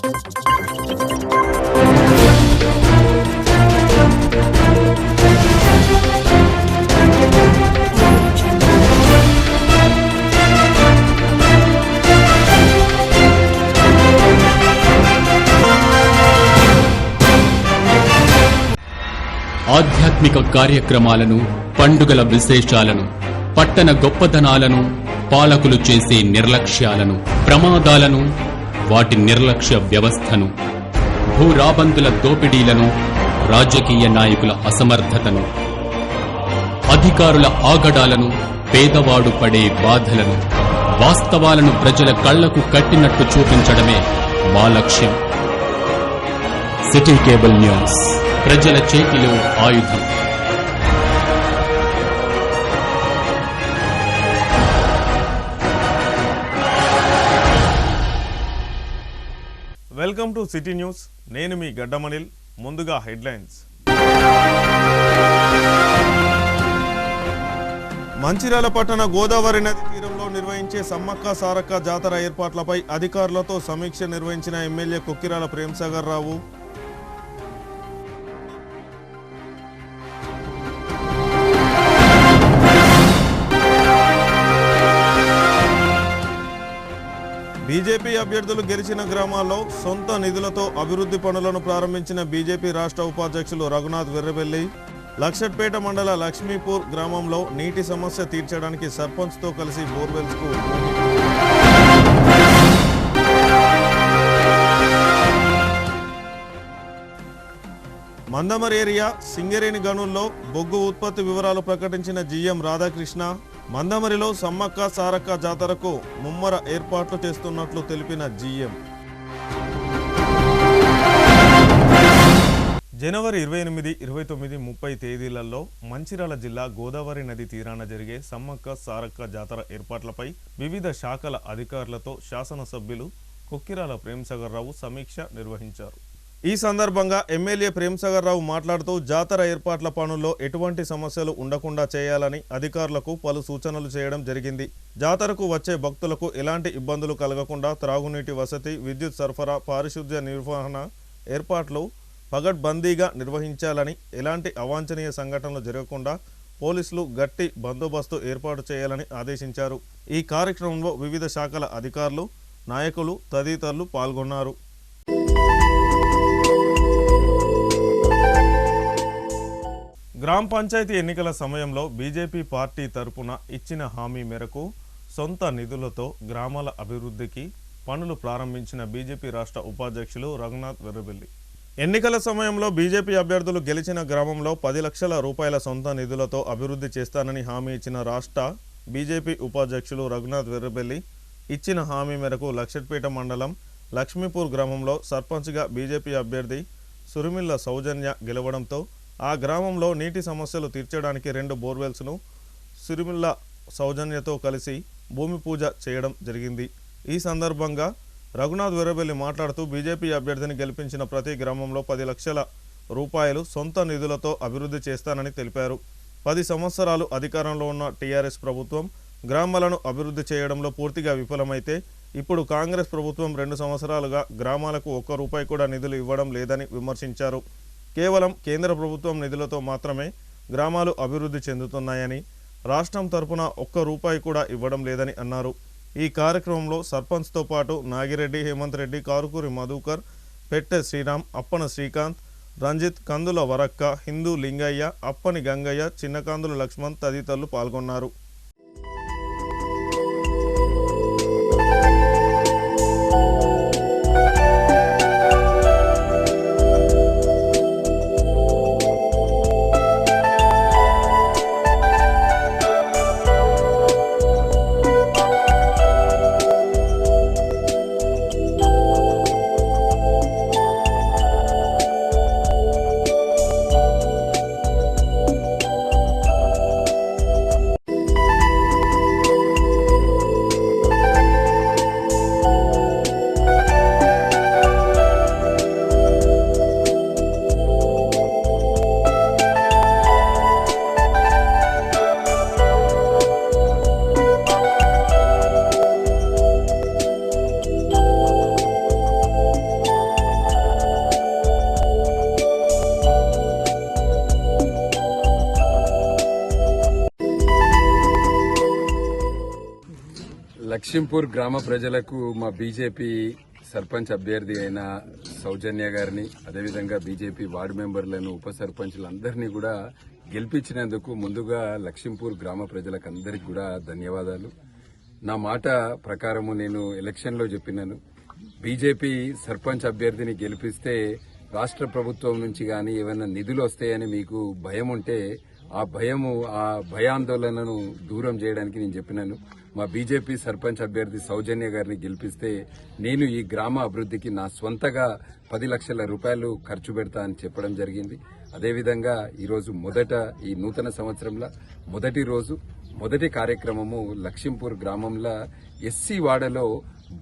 ఆధ్యాత్మిక కార్యక్రమాలను, పండుగల విశేషాలను, పట్టణ గొప్పతనాలను, పాలకులు చేసే నిర్లక్ష్యాలను, ప్రమాదాలను, వాటి నిర్లక్ష్య వ్యవస్థను, భూరాబందుల దోపిడీలను, రాజకీయ నాయకుల అసమర్థతను, అధికారుల ఆగడాలను, పేదవాడు పడే బాధలను, వాస్తవాలను ప్రజల కళ్లకు కట్టినట్టు చూపించడమే మా లక్ష్యం. సిటీ కేబుల్ న్యూస్, ప్రజల చేతిలో ఆయుధం. Welcome to city news. నేను మీ గడ్డమనిల్. ముందుగా హెడ్లైన్స్. మంచిర్యాల పట్టణ గోదావరి నది తీరంలో నిర్వహించే సమ్మక్క సారక్క జాతర ఏర్పాట్లపై అధికారులతో సమీక్ష నిర్వహించిన ఎమ్మెల్యే కొక్కిరాల ప్రేమ్సాగర్ రావు. బీజేపీ అభ్యర్థులు గెలిచిన గ్రామాల్లో సొంత నిధులతో అభివృద్ధి పనులను ప్రారంభించిన బీజేపీ రాష్ట్ర ఉపాధ్యక్షులు రఘునాథ్ వెర్రబెల్లి. లక్షట్పేట మండల లక్ష్మీపూర్ గ్రామంలో నీటి సమస్య తీర్చడానికి సర్పంచ్తో కలిసి బోర్వెల్స్కు మందమరి ఏరియా సింగరేణి గనుల్లో బొగ్గు ఉత్పత్తి వివరాలు ప్రకటించిన జీఎం రాధాకృష్ణ. మందమరిలో సమ్మక్క సారక్క జాతరకు ముమ్మర ఏర్పాట్లు చేస్తున్నట్లు తెలిపిన జీఎం. జనవరి 28, 29, 30 తేదీలలో మంచిర్యాల జిల్లా గోదావరి నది తీరాన జరిగే సమ్మక్క సారక్క జాతర ఏర్పాట్లపై వివిధ శాఖల అధికారులతో శాసనసభ్యులు కొక్కిరాల ప్రేమ్సాగర్ రావు సమీక్ష నిర్వహించారు. ఈ సందర్భంగా ఎమ్మెల్యే ప్రేమ్సాగర్ రావు మాట్లాడుతూ జాతర ఏర్పాట్ల పనుల్లో ఎటువంటి సమస్యలు ఉండకుండా చేయాలని అధికారులకు పలు సూచనలు చేయడం జరిగింది. జాతరకు వచ్చే భక్తులకు ఎలాంటి ఇబ్బందులు కలగకుండా త్రాగునీటి వసతి, విద్యుత్ సరఫరా, పారిశుద్ధ్య నిర్వహణ ఏర్పాట్లు పగడ్బందీగా నిర్వహించాలని, ఎలాంటి అవాంఛనీయ సంఘటనలు జరగకుండా పోలీసులు గట్టి బందోబస్తు ఏర్పాటు చేయాలని ఆదేశించారు. ఈ కార్యక్రమంలో వివిధ శాఖల అధికారులు, నాయకులు తదితరులు పాల్గొన్నారు. గ్రామ పంచాయతీ ఎన్నికల సమయంలో బీజేపీ పార్టీ తరపున ఇచ్చిన హామీ మేరకు సొంత నిధులతో గ్రామాల అభివృద్ధికి పనులు ప్రారంభించిన బీజేపీ రాష్ట్ర ఉపాధ్యక్షులు రఘునాథ్ వెర్రబెల్లి. ఎన్నికల సమయంలో బీజేపీ అభ్యర్థులు గెలిచిన గ్రామంలో 10 లక్షల రూపాయల సొంత నిధులతో అభివృద్ధి చేస్తానని హామీ ఇచ్చిన రాష్ట్ర బీజేపీ ఉపాధ్యక్షులు రఘునాథ్ వెర్రబెల్లి ఇచ్చిన హామీ మేరకు లక్షట్పేట మండలం లక్ష్మీపూర్ గ్రామంలో సర్పంచ్గా బీజేపీ అభ్యర్థి సురిమిల్ల సౌజన్య గెలవడంతో ఆ గ్రామంలో నీటి సమస్యలు తీర్చడానికి 2 బోర్వెల్స్ను సురిమిల్ల సౌజన్యతో కలిసి భూమి పూజ చేయడం జరిగింది. ఈ సందర్భంగా రఘునాథ్ వెర్రబెల్లి మాట్లాడుతూ బీజేపీ అభ్యర్థిని గెలిపించిన ప్రతి గ్రామంలో 10 లక్షల రూపాయలు సొంత నిధులతో అభివృద్ధి చేస్తానని తెలిపారు. 10 సంవత్సరాలు అధికారంలో ఉన్న టీఆర్ఎస్ ప్రభుత్వం గ్రామాలను అభివృద్ధి చేయడంలో పూర్తిగా విఫలమైతే ఇప్పుడు కాంగ్రెస్ ప్రభుత్వం 2 సంవత్సరాలుగా గ్రామాలకు 1 రూపాయి కూడా నిధులు ఇవ్వడం లేదని విమర్శించారు. కేవలం కేంద్ర ప్రభుత్వం నిధులతో మాత్రమే గ్రామాలు అభివృద్ధి చెందుతున్నాయని, రాష్ట్రం తరపున 1 రూపాయి కూడా ఇవ్వడం లేదని అన్నారు. ఈ కార్యక్రమంలో సర్పంచ్తో పాటు నాగిరెడ్డి, హేమంత్ రెడ్డి, కారుకూరి మధుకర్, పెట్టె శ్రీరామ్, అప్పన శ్రీకాంత్, రంజిత్, కందుల వరక్క, హిందూ లింగయ్య, అప్పని గంగయ్య, చిన్నకాందుల లక్ష్మణ్ తదితరులు పాల్గొన్నారు. లక్ష్మీపూర్ గ్రామ ప్రజలకు మా బీజేపీ సర్పంచ్ అభ్యర్థి అయిన సౌజన్య గారిని, అదేవిధంగా బీజేపీ వార్డు మెంబర్లను, ఉప సర్పంచులందరినీ కూడా గెలిపించినందుకు ముందుగా లక్ష్మీపూర్ గ్రామ ప్రజలకు అందరికీ కూడా ధన్యవాదాలు. నా మాట ప్రకారము నేను ఎలక్షన్లో చెప్పినాను, బీజేపీ సర్పంచ్ అభ్యర్థిని గెలిపిస్తే రాష్ట్ర ప్రభుత్వం నుంచి కానీ ఏమైనా నిధులు వస్తాయని మీకు భయం ఉంటే ఆ భయాందోళనను దూరం చేయడానికి నేను చెప్పినాను. మా బీజేపీ సర్పంచ్ అభ్యర్థి సౌజన్య గారిని గెలిపిస్తే నేను ఈ గ్రామ అభివృద్ధికి నా స్వంతగా 10 లక్షల రూపాయలు ఖర్చు పెడతా అని చెప్పడం జరిగింది. అదేవిధంగా ఈరోజు ఈ నూతన సంవత్సరంలో మొదటి కార్యక్రమము లక్ష్మీపూర్ గ్రామంలో ఎస్సీ వాడలో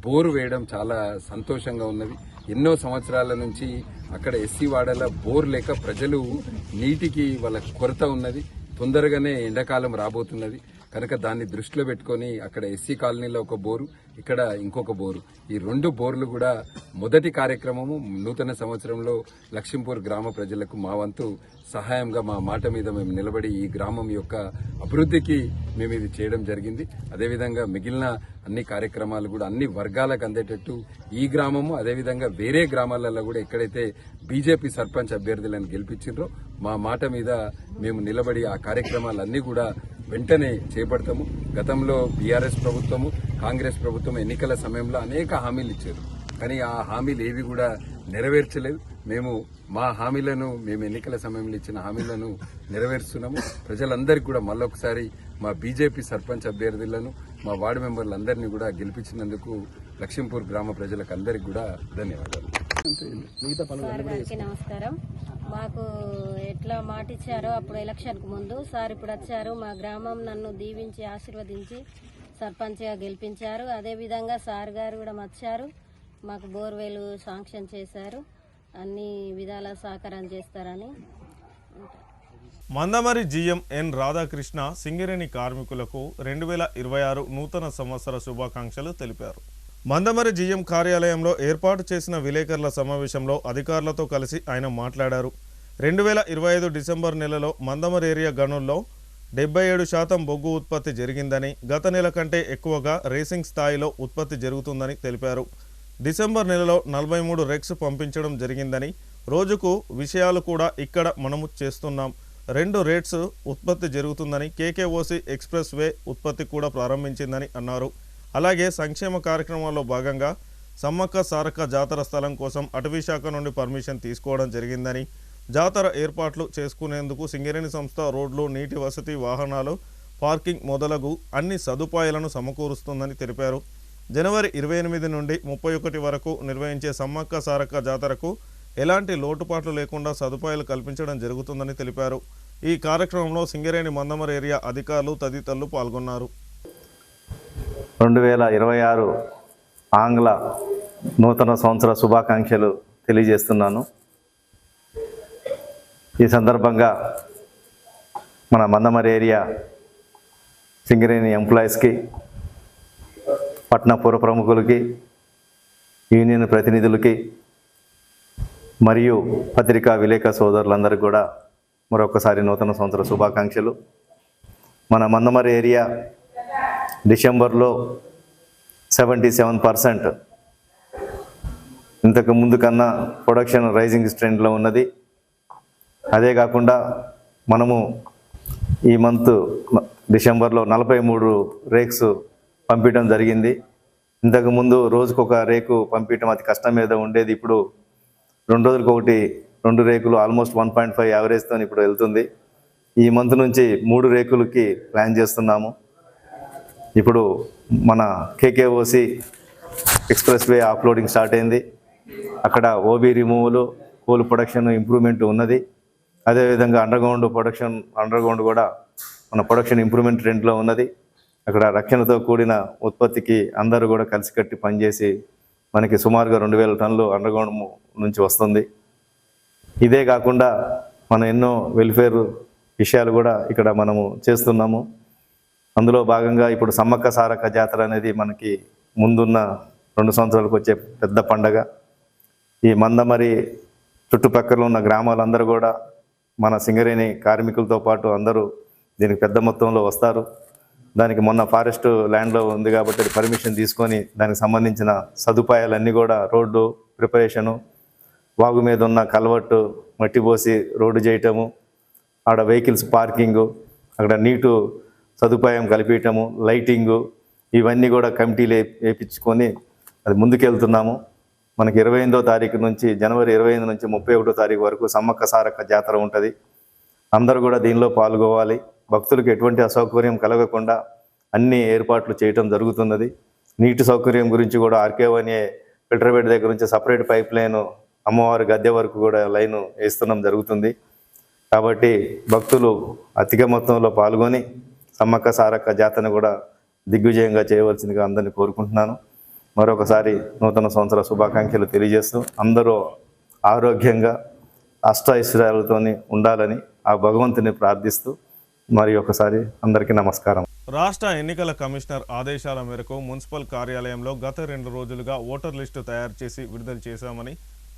బోరు వేయడం చాలా సంతోషంగా ఉన్నది. ఎన్నో సంవత్సరాల నుంచి అక్కడ ఎస్సీ వాడల బోర్ లేక ప్రజలు నీటికి వాళ్ళ కొరత ఉన్నది. తొందరగానే ఎండాకాలం రాబోతున్నది కనుక దాన్ని దృష్టిలో పెట్టుకుని అక్కడ ఎస్సీ కాలనీలో ఒక బోరు, ఇక్కడ ఇంకొక బోరు, ఈ 2 బోర్లు కూడా మొదటి కార్యక్రమము నూతన సంవత్సరంలో లక్ష్మీపూర్ గ్రామ ప్రజలకు మా వంతు సహాయంగా మా మాట మీద మేము నిలబడి ఈ గ్రామం యొక్క అభివృద్ధికి మేము ఇది చేయడం జరిగింది. అదేవిధంగా మిగిలిన అన్ని కార్యక్రమాలు కూడా అన్ని వర్గాలకు అందేటట్టు ఈ గ్రామము అదేవిధంగా వేరే గ్రామాలలో కూడా ఎక్కడైతే బీజేపీ సర్పంచ్ అభ్యర్థులను గెలిపించిండ్రో మా మాట మీద మేము నిలబడి ఆ కార్యక్రమాలన్నీ కూడా వెంటనే చేపడతాము. గతంలో బీఆర్ఎస్ ప్రభుత్వము, కాంగ్రెస్ ప్రభుత్వం ఎన్నికల సమయంలో అనేక హామీలు ఇచ్చారు, కానీ ఆ హామీలు ఏవి కూడా నెరవేర్చలేదు. మేము ఎన్నికల సమయంలో ఇచ్చిన హామీలను నెరవేరుస్తున్నాము. ప్రజలందరికీ కూడా మళ్ళొకసారి మా బీజేపీ సర్పంచ్ అభ్యర్థులను, మా వార్డు మెంబర్లందరినీ కూడా గెలిపించినందుకు లక్ష్మీపూర్ గ్రామ ప్రజలకు అందరికీ కూడా ధన్యవాదాలు. సార్ గారికి నమస్కారం. మాకు ఎట్లా మాట ఇచ్చారో అప్పుడు ఎలక్షన్కు ముందు సార్ ఇప్పుడు వచ్చారు, మా గ్రామం నన్ను దీవించి ఆశీర్వదించి సర్పంచ్గా గెలిపించారు. అదేవిధంగా సార్ గారు కూడా వచ్చారు, మాకు బోర్వెల్ శాంక్షన్ చేశారు, అన్ని విధాల సహకారం చేస్తారని. మందమరి జీఎం ఎన్ రాధాకృష్ణ సింగరేణి కార్మికులకు 2026 నూతన సంవత్సర శుభాకాంక్షలు తెలిపారు. మందమరి జీఎం కార్యాలయంలో ఏర్పాటు చేసిన విలేకరుల సమావేశంలో అధికారులతో కలిసి ఆయన మాట్లాడారు. 2025 డిసెంబర్ నెలలో మందమరి ఏరియా గనుల్లో 77% బొగ్గు ఉత్పత్తి జరిగిందని, గత నెల కంటే ఎక్కువగా రేసింగ్ స్థాయిలో ఉత్పత్తి జరుగుతుందని తెలిపారు. డిసెంబర్ నెలలో 43 రెక్స్ పంపించడం జరిగిందని, రోజుకు విషయాలు కూడా ఇక్కడ మనము చేస్తున్నాం. 2 రేట్స్ ఉత్పత్తి జరుగుతుందని, కేకేఓసి ఎక్స్ప్రెస్ వే ఉత్పత్తి కూడా ప్రారంభించిందని అన్నారు. అలాగే సంక్షేమ కార్యక్రమాల్లో భాగంగా సమ్మక్క సారక్క జాతర స్థలం కోసం అటవీ శాఖ నుండి పర్మిషన్ తీసుకోవడం జరిగిందని, జాతర ఏర్పాట్లు చేసుకునేందుకు సింగరేణి సంస్థ రోడ్లు, నీటి వసతి, వాహనాలు, పార్కింగ్ మొదలగు అన్ని సదుపాయాలను సమకూరుస్తుందని తెలిపారు. జనవరి 28 నుండి 31 వరకు నిర్వహించే సమ్మక్క సారక్క జాతరకు ఎలాంటి లోటుపాట్లు లేకుండా సదుపాయాలు కల్పించడం జరుగుతుందని తెలిపారు. ఈ కార్యక్రమంలో సింగరేణి మందమరి ఏరియా అధికారులు తదితరులు పాల్గొన్నారు. 2026 ఆంగ్ల నూతన సంవత్సర శుభాకాంక్షలు తెలియజేస్తున్నాను. ఈ సందర్భంగా మన మందమరి ఏరియా సింగరేణి ఎంప్లాయీస్కి, పట్టణ పుర ప్రముఖులకి, యూనియన్ ప్రతినిధులకి మరియు పత్రికా విలేకరుల సోదరులందరికీ కూడా మరొకసారి నూతన సంవత్సర శుభాకాంక్షలు. మన మందమరి ఏరియా డిసెంబర్లో 77%, ఇంతకు ముందు కన్నా ప్రొడక్షన్ రైజింగ్ ట్రెండ్లో ఉన్నది. అదే కాకుండా మనము ఈ మంత్ డిసెంబర్లో 43 రేక్స్ పంపించడం జరిగింది. ఇంతకుముందు రోజుకొక రేకు పంపించడం అతి కష్టం మీద ఉండేది. ఇప్పుడు 2 రోజులకు ఒకటి 2 రేకులు ఆల్మోస్ట్ 1.5 యావరేజ్తో ఇప్పుడు వెళ్తుంది. ఈ మంత్ నుంచి 3 రేకులకి ప్లాన్ చేస్తున్నాము. ఇప్పుడు మన కేకేఓసి ఎక్స్ప్రెస్ వే ఆఫ్లోడింగ్ స్టార్ట్ అయింది. అక్కడ OB removal, coal production improvement ఉన్నది. అదేవిధంగా అండర్గ్రౌండ్ కూడా మన ప్రొడక్షన్ ఇంప్రూవ్మెంట్ ట్రెండ్లో ఉన్నది. అక్కడ రక్షణతో కూడిన ఉత్పత్తికి అందరూ కూడా కలిసికట్టి పనిచేసి మనకి సుమారుగా 2000 టన్నులు అండర్గ్రౌండ్ నుంచి వస్తుంది. ఇదే కాకుండా మనం ఎన్నో వెల్ఫేర్ విషయాలు కూడా ఇక్కడ మనము చేస్తున్నాము. అందులో భాగంగా ఇప్పుడు సమ్మక్క సారక్క జాతర అనేది మనకి ముందున్న 2 సంవత్సరాలకు వచ్చే పెద్ద పండగ. ఈ మందమరి చుట్టుపక్కల ఉన్న గ్రామాలందరూ కూడా మన సింగరేణి కార్మికులతో పాటు అందరూ దీనికి పెద్ద మొత్తంలో వస్తారు. దానికి మొన్న ఫారెస్ట్ ల్యాండ్లో ఉంది కాబట్టి అది పర్మిషన్ తీసుకొని దానికి సంబంధించిన సదుపాయాలన్నీ కూడా రోడ్డు ప్రిపరేషను, వాగు మీద ఉన్న కల్వర్టు మట్టి పోసి రోడ్డు చేయటము, ఆడ వెహికల్స్ పార్కింగు, అక్కడ నీటు సదుపాయం కల్పించటము, లైటింగు, ఇవన్నీ కూడా కమిటీలు వేయించుకొని అది ముందుకెళ్తున్నాము. మనకి 28వ తారీఖు నుంచి జనవరి 25 నుంచి 31వ తారీఖు వరకు సమ్మక్క సారక్క జాతర ఉంటుంది. అందరూ కూడా దీనిలో పాల్గొవాలి. భక్తులకు ఎటువంటి అసౌకర్యం కలగకుండా అన్ని ఏర్పాట్లు చేయటం జరుగుతున్నది. నీటి సౌకర్యం గురించి కూడా ఆర్కేవనే ఫిల్టర్ బెడ్ దగ్గర నుంచి సపరేట్ పైప్ లైన్ అమ్మవారి గద్దె వరకు కూడా లైను వేస్తున్నాం జరుగుతుంది. కాబట్టి భక్తులు అధిక మొత్తంలో పాల్గొని సమ్మక్క సారక్క జాతరను కూడా దిగ్విజయంగా చేయవలసిందిగా అందరినీ కోరుకుంటున్నాను. మరొకసారి నూతన సంవత్సర శుభాకాంక్షలు తెలియజేస్తూ అందరూ ఆరోగ్యంగా అష్టైశ్వర్యాలతో ఉండాలని ఆ భగవంతుని ప్రార్థిస్తూ మరి ఒకసారి అందరికీ నమస్కారం. రాష్ట్ర ఎన్నికల కమిషనర్ ఆదేశాల మేరకు మున్సిపల్ కార్యాలయంలో గత 2 రోజులుగా ఓటర్ లిస్టు తయారు చేసి విడుదల చేశామని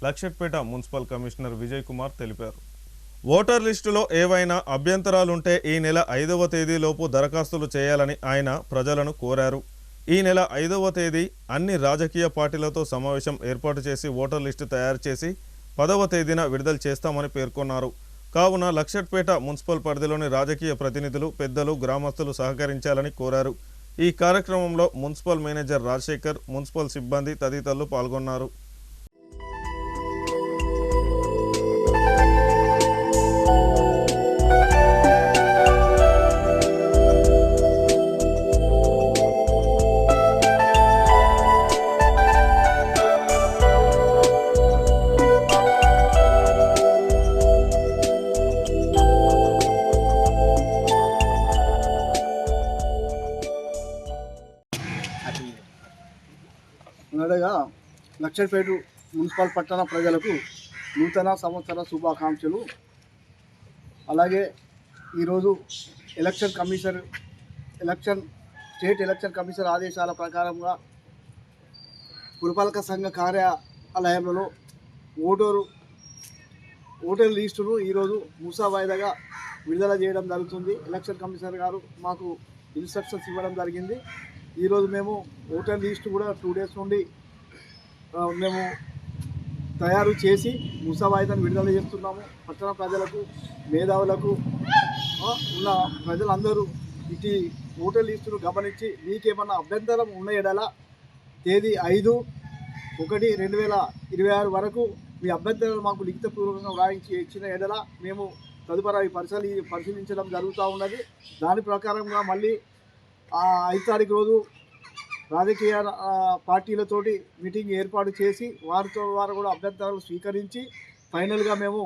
లక్షట్పేట మున్సిపల్ కమిషనర్ విజయ్ కుమార్ తెలిపారు. ఓటర్ లిస్టులో ఏవైనా అభ్యంతరాలుంటే ఈ నెల 5వ తేదీలోపు దరఖాస్తులు చేయాలని ఆయన ప్రజలను కోరారు. ఈ నెల 5వ తేదీ అన్ని రాజకీయ పార్టీలతో సమావేశం ఏర్పాటు చేసి ఓటర్ లిస్టు తయారు చేసి 10వ తేదీన విడుదల చేస్తామని పేర్కొన్నారు. కావున లక్షట్పేట మున్సిపల్ పరిధిలోని రాజకీయ ప్రతినిధులు, పెద్దలు, గ్రామస్తులు సహకరించాలని కోరారు. ఈ కార్యక్రమంలో మున్సిపల్ మేనేజర్ రాజశేఖర్, మున్సిపల్ సిబ్బంది తదితరులు పాల్గొన్నారు. మొదటగా లక్షట్పేట మున్సిపల్ పట్టణ ప్రజలకు నూతన సంవత్సర శుభాకాంక్షలు. అలాగే ఈరోజు స్టేట్ ఎలక్షన్ కమిషనర్ ఆదేశాల ప్రకారంగా పురపాలక సంఘ కార్యాలయంలో ఓటర్ లిస్టును ఈరోజు ముసావాయిదాగా విడుదల చేయడం జరుగుతుంది. ఎలక్షన్ కమిషనర్ గారు మాకు ఇన్స్ట్రక్షన్స్ ఇవ్వడం జరిగింది. ఈరోజు మేము ఓటర్ లిస్టు కూడా 2 days నుండి మేము తయారు చేసి ముసావాయిదాను విడుదల చేస్తున్నాము. పట్టణ ప్రజలకు, మేధావులకు ఉన్న ప్రజలందరూ ఇటు ఓటర్ లిస్టును గమనించి మీకేమన్నా అభ్యంతరం ఉన్న ఎడల తేదీ 5/1/2026 వరకు మీ అభ్యంతరాలు మాకు లిఖితపూర్వకంగా వ్రాయించి ఇచ్చిన ఎడల మేము తదుపరి పరిశీలించడం జరుగుతూ ఉన్నది. దాని ప్రకారంగా మళ్ళీ 5వ తారీఖు రోజు రాజకీయ పార్టీలతోటి మీటింగ్ ఏర్పాటు చేసి వారు కూడా అభ్యంతరాలు స్వీకరించి ఫైనల్గా మేము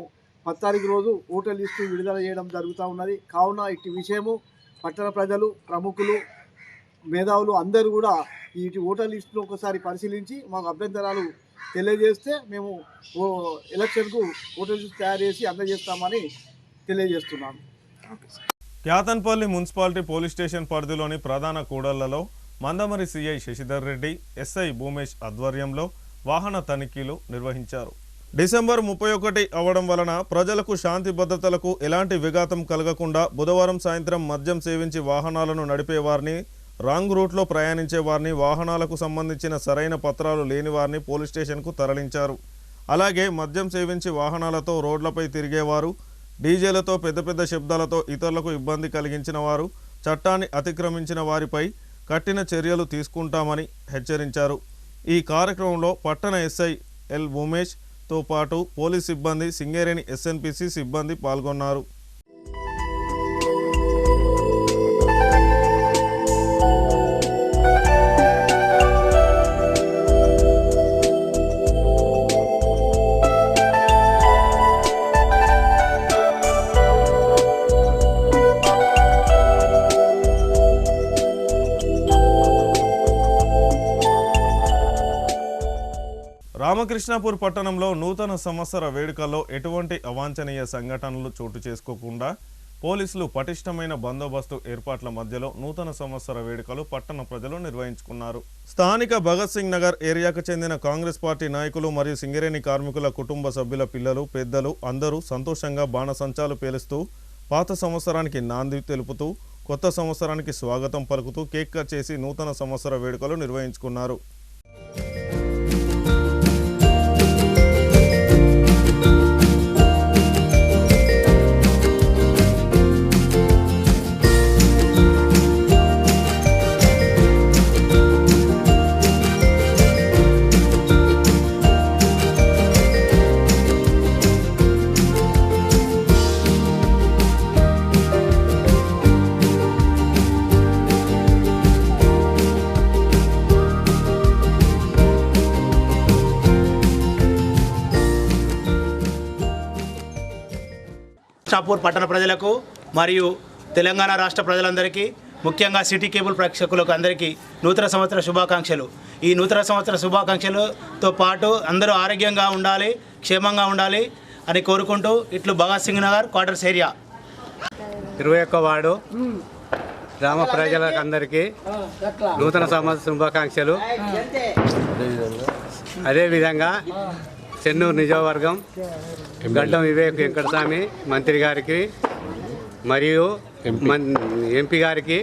10వ తారీఖు రోజు ఓటర్ లిస్టు విడుదల చేయడం జరుగుతూ ఉన్నది. కావున ఇటు విషయము పట్టణ ప్రజలు, ప్రముఖులు, మేధావులు అందరూ కూడా ఇటు ఓటర్ లిస్టును ఒకసారి పరిశీలించి మాకు అభ్యంతరాలు తెలియజేస్తే మేము ఎలక్షన్కు ఓటర్ లిస్టు తయారు చేసి అందజేస్తామని తెలియజేస్తున్నాను. క్యాతన్పల్లి మున్సిపాలిటీ పోలీస్ స్టేషన్ పరిధిలోని ప్రధాన కూడళ్లలో మందమరి సిఐ శశిధర్ రెడ్డి, ఎస్ఐ భూమేష్ ఆధ్వర్యంలో వాహన తనిఖీలు నిర్వహించారు. డిసెంబర్ 31 అవడం వలన ప్రజలకు శాంతి భద్రతలకు ఎలాంటి విఘాతం కలగకుండా బుధవారం సాయంత్రం మద్యం సేవించి వాహనాలను నడిపే వారిని, రాంగ్ రూట్లో ప్రయాణించే వారిని, వాహనాలకు సంబంధించిన సరైన పత్రాలు లేని వారిని పోలీస్ స్టేషన్కు తరలించారు. అలాగే మద్యం సేవించి వాహనాలతో రోడ్లపై తిరిగేవారు, డీజేలతో పెద్ద పెద్ద శబ్దాలతో ఇతరులకు ఇబ్బంది కలిగించిన వారు, చట్టాన్ని అతిక్రమించిన వారిపై కఠిన చర్యలు తీసుకుంటామని హెచ్చరించారు. ఈ కార్యక్రమంలో పట్టణ ఎస్ఐ ఎల్ ఉమేష్తో పాటు పోలీస్ సిబ్బంది, సింగరేణి ఎస్ఎన్పిసి సిబ్బంది పాల్గొన్నారు. రామకృష్ణాపూర్ పట్టణంలో నూతన సంవత్సర వేడుకల్లో ఎటువంటి అవాంఛనీయ సంఘటనలు చోటు చేసుకోకుండా పోలీసులు పటిష్టమైన బందోబస్తు ఏర్పాట్ల మధ్యలో నూతన సంవత్సర వేడుకలు పట్టణ ప్రజలు నిర్వహించుకున్నారు. స్థానిక భగత్ సింగ్ నగర్ ఏరియాకు చెందిన కాంగ్రెస్ పార్టీ నాయకులు మరియు సింగరేణి కార్మికుల కుటుంబ సభ్యుల పిల్లలు, పెద్దలు అందరూ సంతోషంగా బాణసంచాలు పేలుస్తూ పాత సంవత్సరానికి నాంది తెలుపుతూ కొత్త సంవత్సరానికి స్వాగతం పలుకుతూ కేక్ కట్ చేసి నూతన సంవత్సర వేడుకలు నిర్వహించుకున్నారు. కృష్ణాపూర్ పట్టణ ప్రజలకు మరియు తెలంగాణ రాష్ట్ర ప్రజలందరికీ, ముఖ్యంగా సిటీ కేబుల్ ప్రేక్షకులకు అందరికీ నూతన సంవత్సర శుభాకాంక్షలు. ఈ నూతన సంవత్సర శుభాకాంక్షలతో పాటు అందరూ ఆరోగ్యంగా ఉండాలి, క్షేమంగా ఉండాలి అని కోరుకుంటూ ఇట్లు భగత్ సింగ్ నగర్ క్వార్టర్స్ ఏరియా 21వ వార్డు గ్రామ ప్రజలకు అందరికీ నూతన సంవత్సర శుభాకాంక్షలు. అదేవిధంగా చెన్నూరు నియోజకవర్గం గడ్డం వివేక్ వెంకటస్వామి మంత్రి గారికి మరియు ఎంపీ గారికి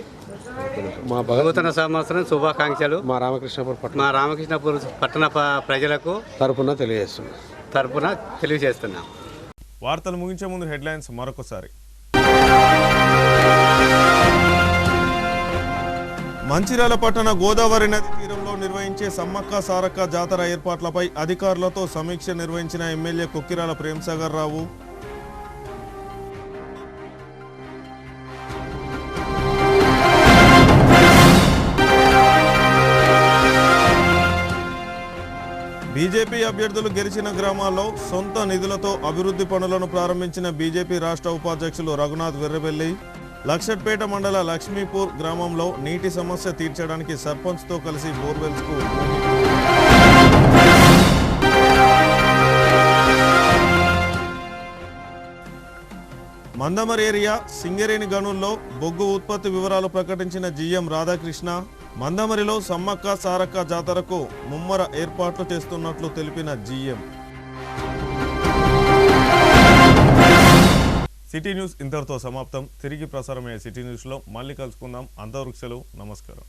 నూతన సంవత్సరం శుభాకాంక్షలు మా రామకృష్ణపూర్ పట్టణ ప్రజలకు తరపున తెలియజేస్తున్నాం. వార్తలు ముగించే ముందు హెడ్లైన్స్ మరొకసారి. మంచిర్యాల పట్టణ గోదావరి నది తీరంలో నిర్వహించే సమ్మక్క సారక్క జాతర ఏర్పాట్లపై అధికారులతో సమీక్ష నిర్వహించిన ఎమ్మెల్యే కొక్కిరాల ప్రేమ్సాగర్ రావు. బీజేపీ అభ్యర్థులు గెలిచిన గ్రామాల్లో సొంత నిధులతో అభివృద్ధి పనులను ప్రారంభించిన బీజేపీ రాష్ట్ర ఉపాధ్యక్షులు రఘునాథ్ వెర్రబెల్లి. లక్షట్పేట మండల లక్ష్మీపూర్ గ్రామంలో నీటి సమస్య తీర్చడానికి సర్పంచ్తో కలిసి బోర్వెల్స్కు మందమరి ఏరియా సింగరేణి గనుల్లో బొగ్గు ఉత్పత్తి వివరాలు ప్రకటించిన జీఎం రాధాకృష్ణ. మందమరిలో సమ్మక్క సారక్క జాతరకు ముమ్మర ఏర్పాట్లు చేస్తున్నట్లు తెలిపిన జీఎం. సిటీ న్యూస్ ఇంతటితో సమాప్తం. తిరిగి ప్రసారమయ్యే సిటీ న్యూస్లో మళ్ళీ కలుసుకుందాం. అంతవరకు సెలవు. నమస్కారం.